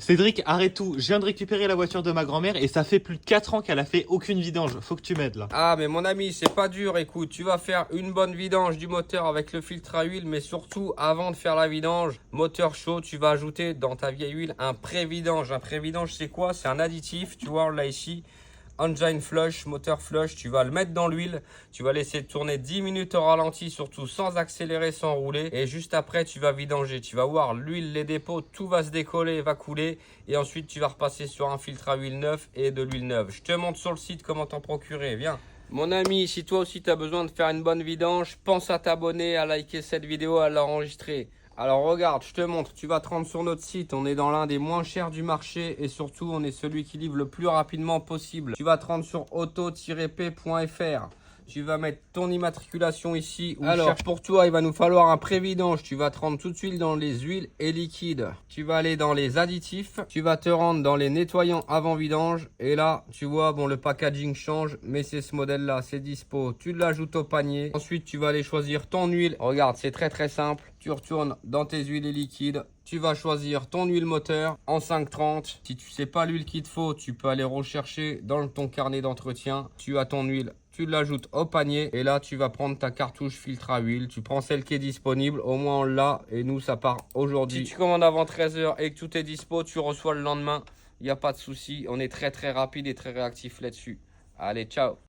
Cédric, arrête tout. Je viens de récupérer la voiture de ma grand-mère et ça fait plus de 4 ans qu'elle a fait aucune vidange. Faut que tu m'aides là. Ah, mais mon ami, c'est pas dur. Écoute, tu vas faire une bonne vidange du moteur avec le filtre à huile, mais surtout, avant de faire la vidange, moteur chaud, tu vas ajouter dans ta vieille huile un pré-vidange. Un pré-vidange, c'est quoi? C'est un additif, tu vois, on l'a ici. Engine flush, moteur flush, tu vas le mettre dans l'huile, tu vas laisser tourner 10 minutes au ralenti, surtout sans accélérer, sans rouler. Et juste après, tu vas vidanger. Tu vas voir l'huile, les dépôts, tout va se décoller, va couler. Et ensuite, tu vas repasser sur un filtre à huile neuf et de l'huile neuve. Je te montre sur le site comment t'en procurer. Viens. Mon ami, si toi aussi tu as besoin de faire une bonne vidange, pense à t'abonner, à liker cette vidéo, à l'enregistrer. Alors regarde, je te montre, tu vas te rendre sur notre site, on est dans l'un des moins chers du marché et surtout on est celui qui livre le plus rapidement possible. Tu vas te rendre sur auto-p.fr. Tu vas mettre ton immatriculation ici. Alors, pour toi, il va nous falloir un pré-vidange. Tu vas te rendre tout de suite dans les huiles et liquides. Tu vas aller dans les additifs. Tu vas te rendre dans les nettoyants avant vidange. Et là, tu vois, bon, le packaging change, mais c'est ce modèle-là, c'est dispo. Tu l'ajoutes au panier. Ensuite, tu vas aller choisir ton huile. Regarde, c'est très très simple. Tu retournes dans tes huiles et liquides. Tu vas choisir ton huile moteur en 530. Si tu sais pas l'huile qu'il te faut, tu peux aller rechercher dans ton carnet d'entretien. Tu as ton huile. Tu l'ajoutes au panier et là tu vas prendre ta cartouche filtre à huile. Tu prends celle qui est disponible, au moins on l'a et nous ça part aujourd'hui. Si tu commandes avant 13 h et que tout est dispo, tu reçois le lendemain. Il n'y a pas de souci, on est très très rapide et très réactif là-dessus. Allez, ciao.